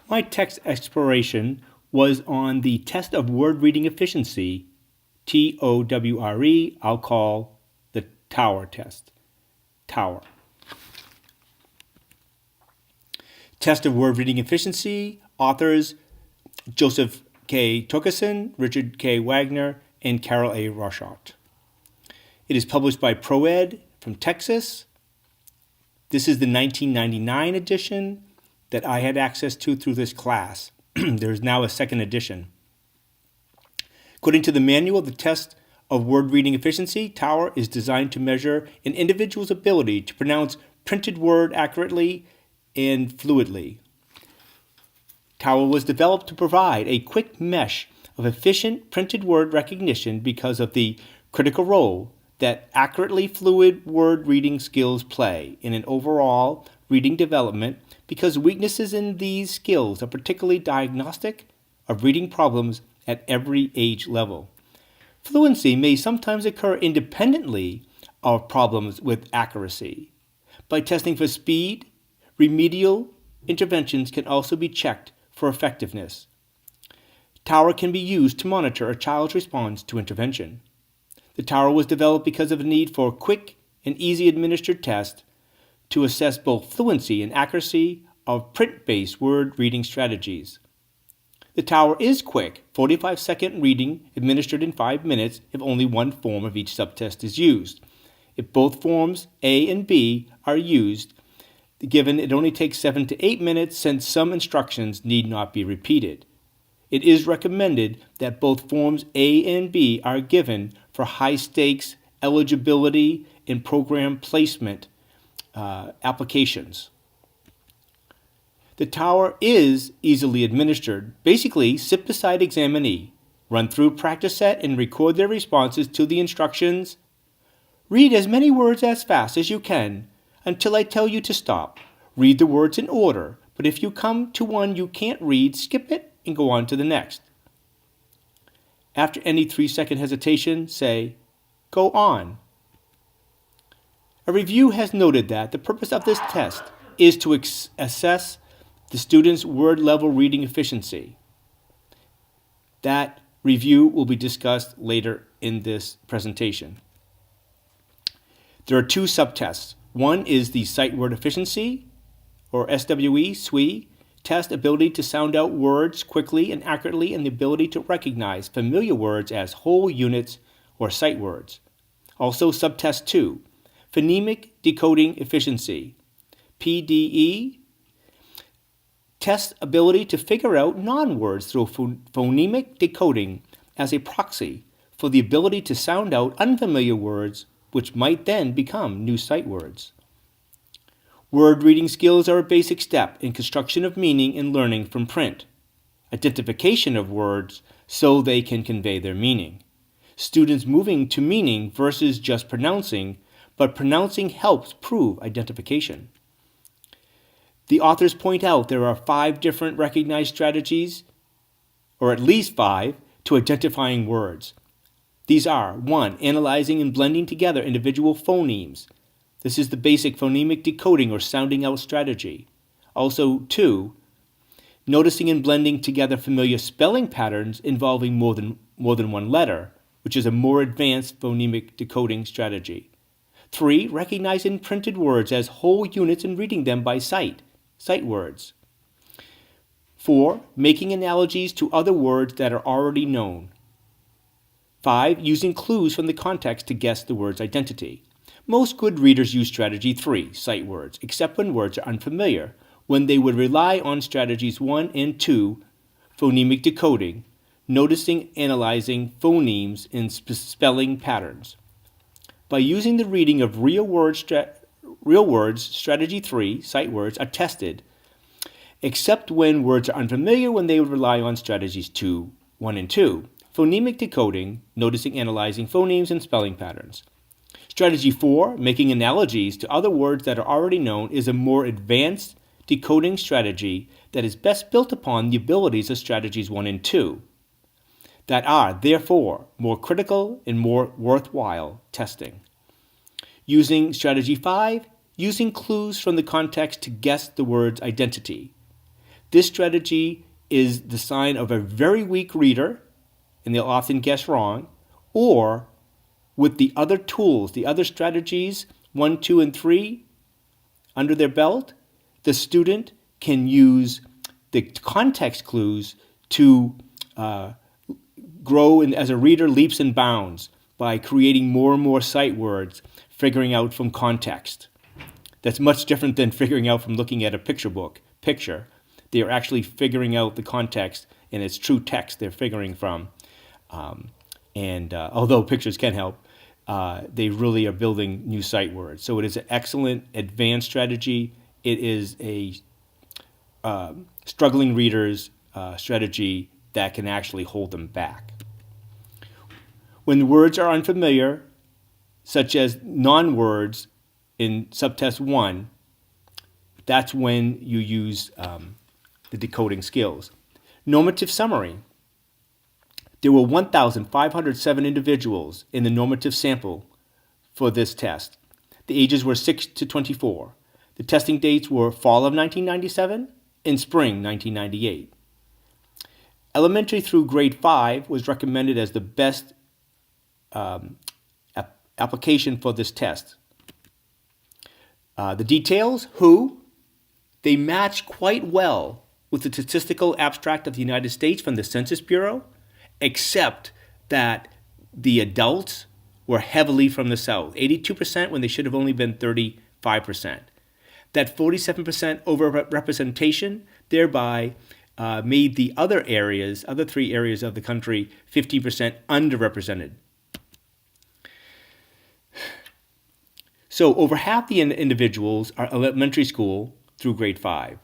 My text exploration was on the test of word reading efficiency, TOWRE. I'll call the TOWRE test. TOWRE. Test of word reading efficiency, authors Joseph K. Torkelson, Richard K. Wagner, and Carol A. Rochot. It is published by ProEd from Texas. This is the 1999 edition that I had access to through this class. There is now a second edition. According to the manual, the test of word reading efficiency, TOWRE, is designed to measure an individual's ability to pronounce printed word accurately and fluidly. TOWRE was developed to provide a quick mesh of efficient printed word recognition because of the critical role that accurately fluid word reading skills play in an overall reading development, because weaknesses in these skills are particularly diagnostic of reading problems at every age level. Fluency may sometimes occur independently of problems with accuracy. By testing for speed, remedial interventions can also be checked for effectiveness. TOWRE can be used to monitor a child's response to intervention. The TOWRE was developed because of the need for a quick and easy administered test to assess both fluency and accuracy of print-based word reading strategies. The TOWRE is quick, 45-second reading administered in 5 minutes if only one form of each subtest is used. If both forms, A and B, are used, given it only takes 7 to 8 minutes since some instructions need not be repeated. It is recommended that both forms A and B are given for high-stakes eligibility and program placement applications. The TOWRE is easily administered. Basically, sit beside examinee, run through practice set, and record their responses to the instructions. Read as many words as fast as you can until I tell you to stop. Read the words in order, but if you come to one you can't read, skip it and go on to the next. After any 3-second hesitation, say, "Go on." A review has noted that the purpose of this test is to assess the student's word-level reading efficiency. That review will be discussed later in this presentation. There are 2 subtests. One is the sight word efficiency, or SWE, SWE, test ability to sound out words quickly and accurately, and the ability to recognize familiar words as whole units or sight words. Also, subtest 2, phonemic decoding efficiency, PDE, test ability to figure out non-words through phonemic decoding as a proxy for the ability to sound out unfamiliar words, which might then become new sight words. Word reading skills are a basic step in construction of meaning and learning from print. Identification of words so they can convey their meaning. Students moving to meaning versus just pronouncing, but pronouncing helps prove identification. The authors point out there are 5 different recognized strategies, or at least 5, to identifying words. These are: 1. Analyzing and blending together individual phonemes. This is the basic phonemic decoding or sounding out strategy. Also, 2. Noticing and blending together familiar spelling patterns involving more than one letter, which is a more advanced phonemic decoding strategy. 3. Recognizing printed words as whole units and reading them by sight words. 4. Making analogies to other words that are already known. 5. Using clues from the context to guess the word's identity. Most good readers use strategy 3, sight words, except when words are unfamiliar, when they would rely on strategies 1 and 2, phonemic decoding, noticing, analyzing phonemes and spelling patterns. By using the reading of real words, strategy 3, sight words, are tested, except when words are unfamiliar, when they would rely on strategies 1 and 2, phonemic decoding, noticing, analyzing phonemes and spelling patterns. Strategy 4, making analogies to other words that are already known, is a more advanced decoding strategy that is best built upon the abilities of strategies 1 and 2, that are, therefore, more critical and more worthwhile testing. Using strategy 5, using clues from the context to guess the word's identity. This strategy is the sign of a very weak reader, and they'll often guess wrong, or with the other tools, the other strategies, 1, 2, and 3, under their belt, the student can use the context clues to grow as a reader leaps and bounds by creating more and more sight words, figuring out from context. That's much different than figuring out from looking at a picture. They are actually figuring out the context, and it's true text they're figuring from. Although pictures can help, they really are building new sight words. So it is an excellent advanced strategy. It is a struggling reader's strategy that can actually hold them back. When the words are unfamiliar, such as non-words in subtest 1, that's when you use the decoding skills. Normative summary. There were 1,507 individuals in the normative sample for this test. The ages were 6 to 24. The testing dates were fall of 1997 and spring 1998. Elementary through grade 5 was recommended as the best application for this test. The details, who, they match quite well with the Statistical Abstract of the United States from the Census Bureau, except that the adults were heavily from the South, 82% when they should have only been 35%. That 47% overrepresentation thereby made the other 3 areas of the country 50% underrepresented. So over half the individuals are elementary school through grade 5.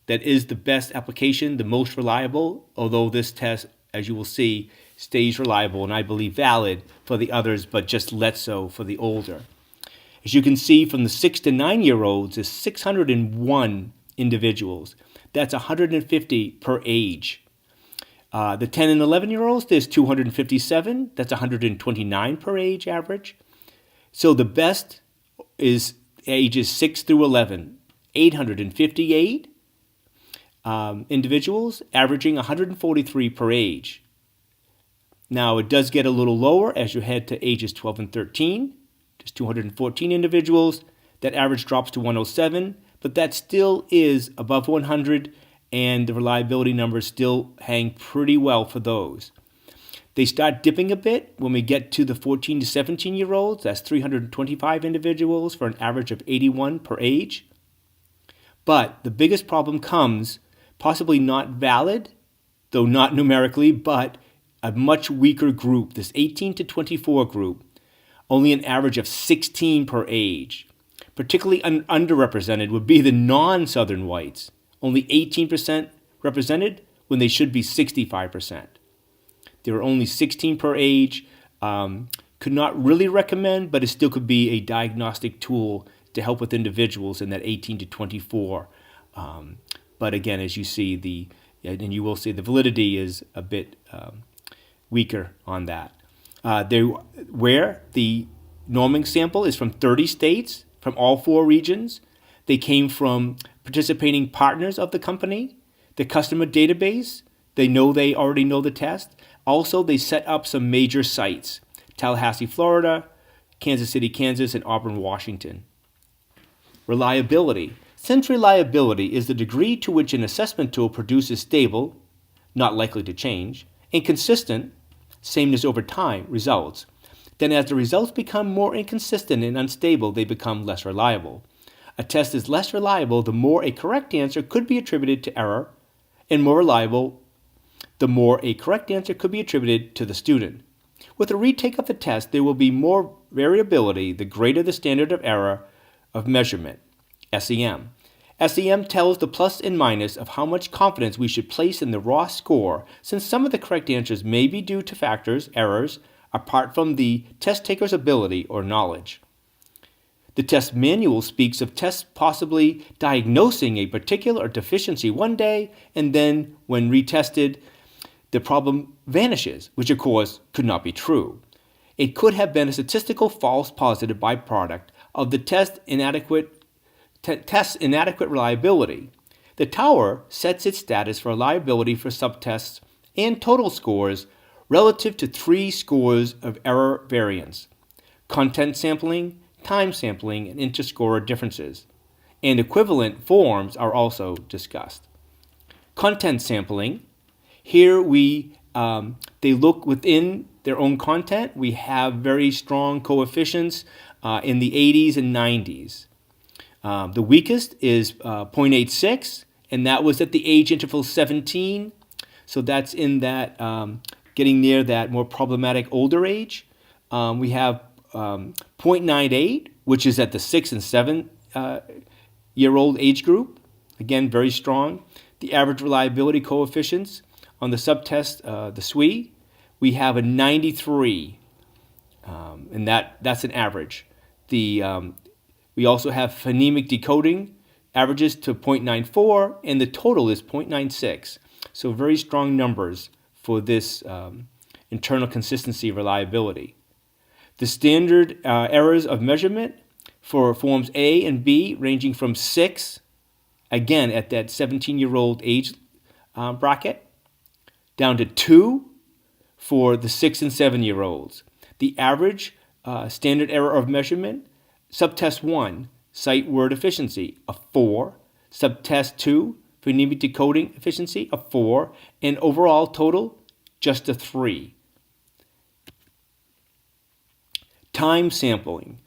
That is the best application, the most reliable, although this test, as you will see, stays reliable and I believe valid for the others, but just less so for the older. As you can see, from the 6 to 9-year-olds is 601 individuals. That's 150 per age. The 10 and 11-year-olds, there's 257. That's 129 per age average. So the best is ages 6 through 11, 858 individuals, averaging 143 per age. Now, it does get a little lower as you head to ages 12 and 13. There's 214 individuals. That average drops to 107, but that still is above 100, and the reliability numbers still hang pretty well for those. They start dipping a bit when we get to the 14 to 17-year-olds. That's 325 individuals for an average of 81 per age. But the biggest problem comes, possibly not valid, though not numerically, but a much weaker group, this 18 to 24 group, only an average of 16 per age. Particularly underrepresented would be the non-Southern whites, only 18% represented when they should be 65%. There are only 16 per age. Could not really recommend, but it still could be a diagnostic tool to help with individuals in that 18 to 24. But again, as you see, and you will see, the validity is a bit weaker on that. Where the norming sample is from 30 states, from all 4 regions. They came from participating partners of the company, the customer database. They already know the test. Also, they set up some major sites: Tallahassee, Florida, Kansas City, Kansas, and Auburn, Washington. Reliability. Since reliability is the degree to which an assessment tool produces stable, not likely to change, and consistent, sameness over time, results, then as the results become more inconsistent and unstable, they become less reliable. A test is less reliable the more a correct answer could be attributed to error, and more reliable the more a correct answer could be attributed to the student. With a retake of the test, there will be more variability the greater the standard of error of measurement, SEM. SEM tells the plus and minus of how much confidence we should place in the raw score, since some of the correct answers may be due to factors, errors, apart from the test taker's ability or knowledge. The test manual speaks of tests possibly diagnosing a particular deficiency one day, and then, when retested, the problem vanishes, which of course could not be true. It could have been a statistical false positive byproduct of the test's inadequate reliability. The TOWRE sets its status for reliability for subtests and total scores relative to 3 scores of error variance: content sampling, time sampling, and interscorer differences. And equivalent forms are also discussed. Content sampling, here they look within their own content. We have very strong coefficients in the 80s and 90s. The weakest is 0.86, and that was at the age interval 17. So that's in that getting near that more problematic older age. We have 0.98, which is at the 6 and 7 year old age group. Again, very strong. The average reliability coefficients on the subtest, the SWE, we have a 93, and that's an average. We also have phonemic decoding averages to 0.94, and the total is 0.96. So very strong numbers for this internal consistency reliability. The standard errors of measurement for forms A and B ranging from 6, again at that 17-year-old age bracket, down to 2 for the 6 and 7-year-olds. The average standard error of measurement, subtest 1, sight word efficiency, a 4, subtest 2, phonemic decoding efficiency, a 4, and overall total, just a 3. Time sampling.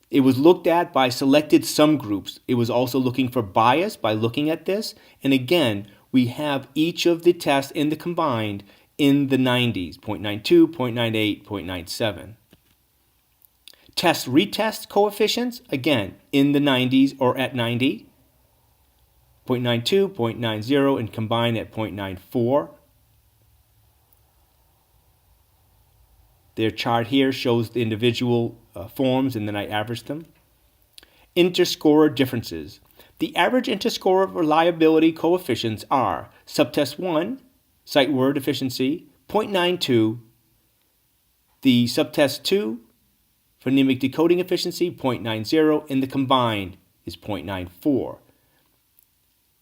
It was looked at by selected subgroups. It was also looking for bias by looking at this. And again, we have each of the tests in the combined in the 90s, 0.92, 0.98, 0.97. Test-retest coefficients, again, in the 90s or at 90, 0.92, 0.90, and combined at 0.94. Their chart here shows the individual forms, and then I averaged them. Interscorer differences. The average interscorer reliability coefficients are subtest 1, sight word efficiency, 0.92, the subtest 2, phonemic decoding efficiency, 0.90, and the combined is 0.94.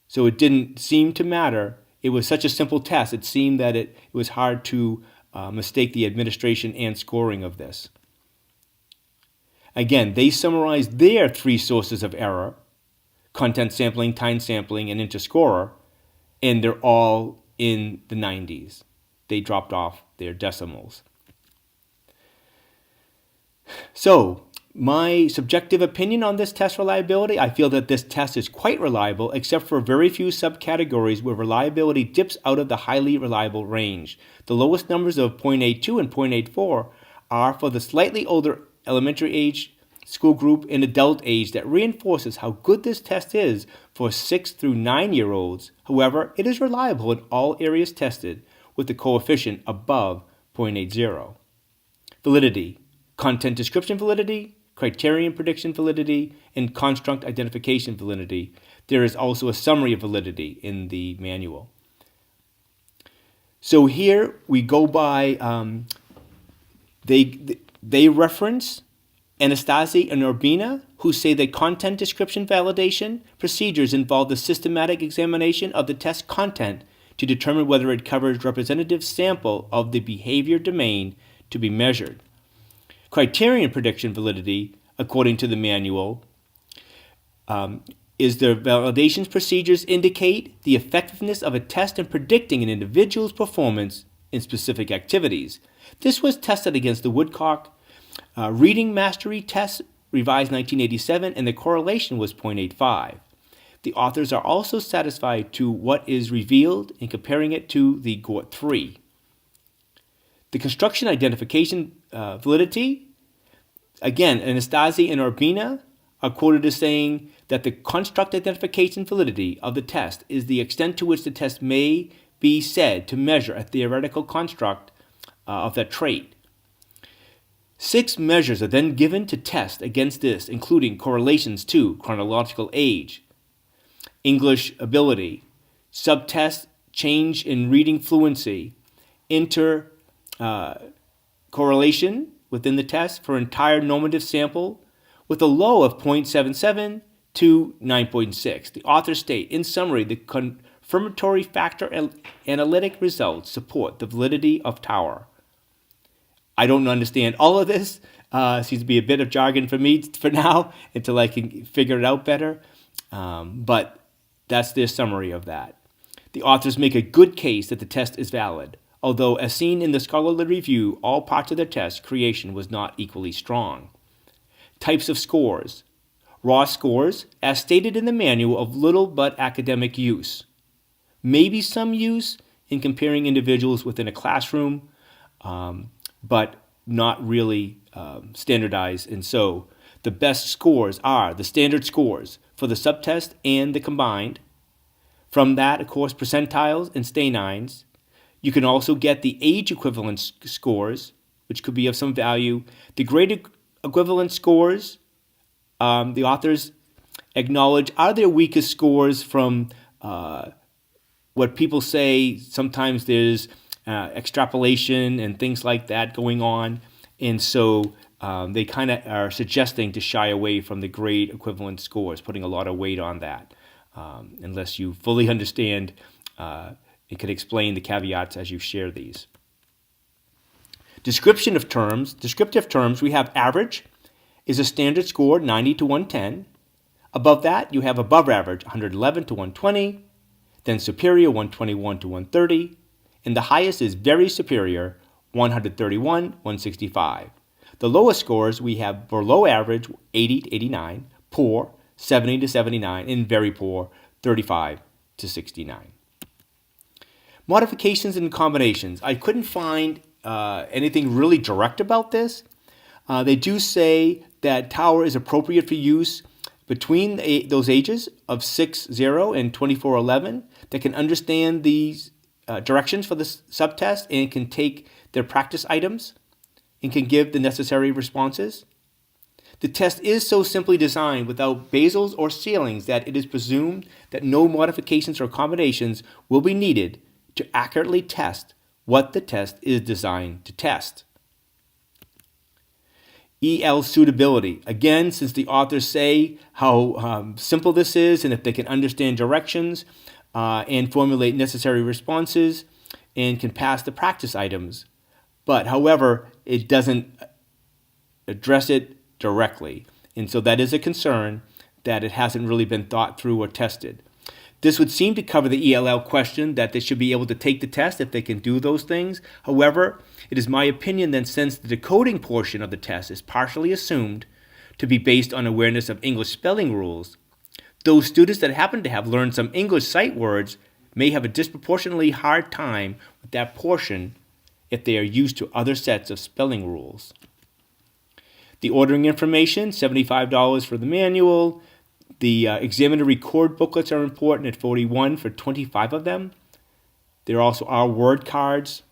So it didn't seem to matter. It was such a simple test. It seemed that it was hard to mistake the administration and scoring of this. Again, they summarized their 3 sources of error: content sampling, time sampling, and interscorer, and they're all in the 90s. They dropped off their decimals. So, my subjective opinion on this test reliability, I feel that this test is quite reliable, except for very few subcategories where reliability dips out of the highly reliable range. The lowest numbers of 0.82 and 0.84 are for the slightly older elementary age school group and adult age. That reinforces how good this test is for 6 through 9-year-olds. However, it is reliable in all areas tested with the coefficient above 0.80. Validity: content description validity, criterion prediction validity, and construct identification validity. There is also a summary of validity in the manual. So here we go by, they reference Anastasi and Urbina, who say that content description validation procedures involve the systematic examination of the test content to determine whether it covers representative sample of the behavior domain to be measured. Criterion prediction validity, according to the manual, is the validations procedures indicate the effectiveness of a test in predicting an individual's performance in specific activities. This was tested against the Woodcock reading mastery test, revised 1987, and the correlation was 0.85. The authors are also satisfied to what is revealed in comparing it to the GORT-3. The construction identification validity, again, Anastasi and Urbina are quoted as saying that the construct identification validity of the test is the extent to which the test may be said to measure a theoretical construct of that trait. 6 measures are then given to test against this, including correlations to chronological age, English ability, subtest change in reading fluency, correlation within the test for entire normative sample with a low of 0.77 to 9.6. The authors state, in summary, the confirmatory factor analytic results support the validity of TOWRE. I don't understand all of this. Seems to be a bit of jargon for me for now until I can figure it out better. But that's their summary of that. The authors make a good case that the test is valid, although as seen in the scholarly review, all parts of the test creation was not equally strong. Types of scores. Raw scores, as stated in the manual, of little but academic use. Maybe some use in comparing individuals within a classroom, but not really standardized. And so the best scores are the standard scores for the subtest and the combined. From that, of course, percentiles and stanines. You can also get the age equivalent scores, which could be of some value. The grade equivalent scores, the authors acknowledge, are their weakest scores from what people say. Sometimes there's extrapolation and things like that going on. And so they kind of are suggesting to shy away from the grade equivalent scores, putting a lot of weight on that, unless you fully understand it can explain the caveats as you share these. Descriptive terms, we have average is a standard score, 90 to 110. Above that, you have above average, 111 to 120. Then superior, 121 to 130. And the highest is very superior, 131, 165. The lowest scores, we have below average, 80 to 89, poor, 70 to 79, and very poor, 35 to 69. Modifications and combinations. I couldn't find anything really direct about this. They do say that TOWRE is appropriate for use between those ages of 6-0 and 24-11 that can understand these directions for the subtest and can take their practice items and can give the necessary responses. The test is so simply designed without basals or ceilings that it is presumed that no modifications or combinations will be needed to accurately test what the test is designed to test. EL suitability. Again, since the authors say how simple this is and if they can understand directions and formulate necessary responses and can pass the practice items. But however, it doesn't address it directly. And so that is a concern that it hasn't really been thought through or tested. This would seem to cover the ELL question that they should be able to take the test if they can do those things. However, it is my opinion that since the decoding portion of the test is partially assumed to be based on awareness of English spelling rules, those students that happen to have learned some English sight words may have a disproportionately hard time with that portion if they are used to other sets of spelling rules. The ordering information, $75 for the manual. The examiner record booklets are important at $41 for 25 of them. There also are word cards.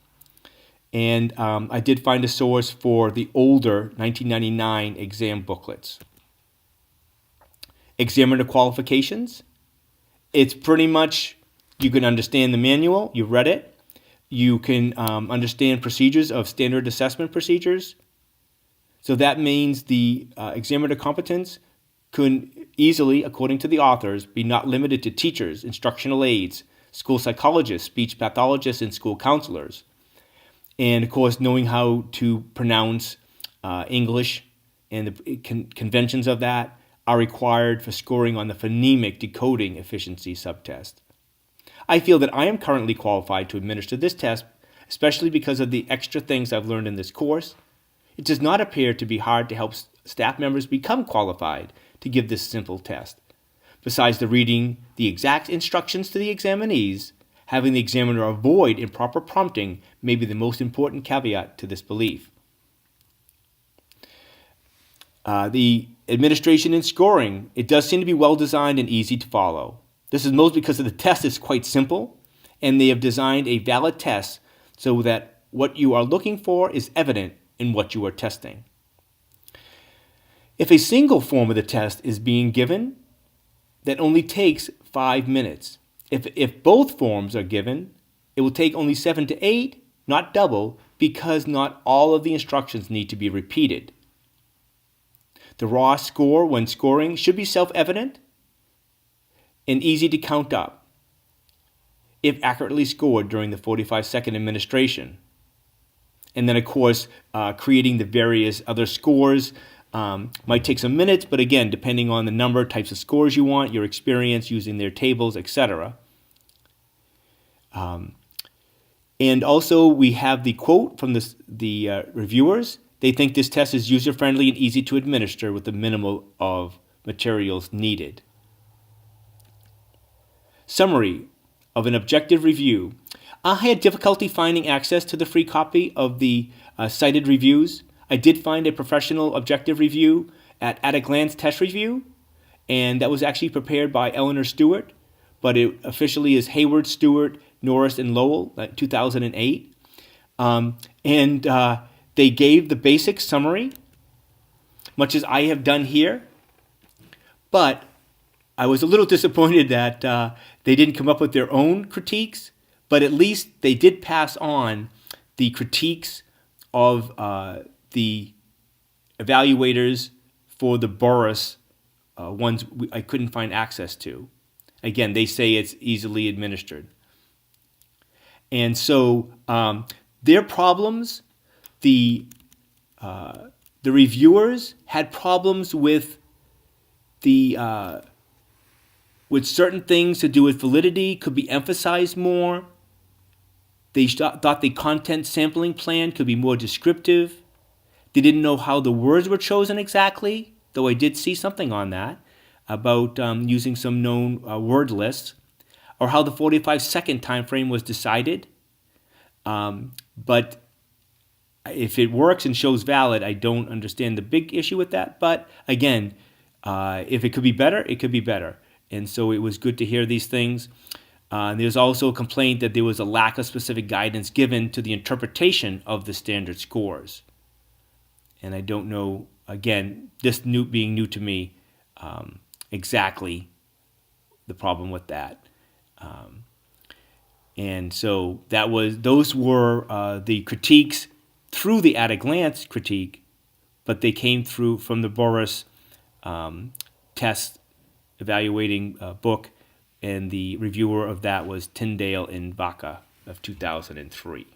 And I did find a source for the older 1999 exam booklets. Examiner qualifications. It's pretty much, you can understand the manual, you read it. You can understand procedures of standard assessment procedures. So that means the examiner competence could easily, according to the authors, be not limited to teachers, instructional aides, school psychologists, speech pathologists, and school counselors. And of course, knowing how to pronounce English and the conventions of that are required for scoring on the phonemic decoding efficiency subtest. I feel that I am currently qualified to administer this test, especially because of the extra things I've learned in this course. It does not appear to be hard to help staff members become qualified to give this simple test. Besides the reading the exact instructions to the examinees, having the examiner avoid improper prompting may be the most important caveat to this belief. The administration and scoring, it does seem to be well designed and easy to follow. This is mostly because the test is quite simple, and they have designed a valid test so that what you are looking for is evident in what you are testing. If a single form of the test is being given, that only takes 5 minutes. If both forms are given, it will take only 7 to 8, not double, because not all of the instructions need to be repeated. The raw score when scoring should be self-evident, and easy to count up if accurately scored during the 45-second administration. And then, of course, creating the various other scores might take some minutes, but again, depending on the number, types of scores you want, your experience using their tables, etc. And also, we have the quote from the reviewers. They think this test is user-friendly and easy to administer with the minimal of materials needed. Summary of an objective review. I had difficulty finding access to the free copy of the cited reviews. I did find a professional objective review at a glance test review, and that was actually prepared by Eleanor Stewart, but it officially is Hayward, Stewart, Norris, and Lowell, 2008. They gave the basic summary, much as I have done here, but I was a little disappointed that they didn't come up with their own critiques, but at least they did pass on the critiques of the evaluators for the Boris ones I couldn't find access to. Again, they say it's easily administered. And so their problems, the reviewers had problems with with certain things to do with validity, could be emphasized more. They thought the content sampling plan could be more descriptive. They didn't know how the words were chosen exactly, though I did see something on that about using some known word lists, or how the 45-second time frame was decided. But if it works and shows valid, I don't understand the big issue with that. But again, if it could be better, it could be better. And so it was good to hear these things. There's also a complaint that there was a lack of specific guidance given to the interpretation of the standard scores. And I don't know, again, this being new to me, exactly the problem with that. And so those were the critiques through the at-a-glance critique, but they came through from the Boris test evaluating book, and the reviewer of that was Tyndale and Vaca of 2003.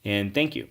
And thank you.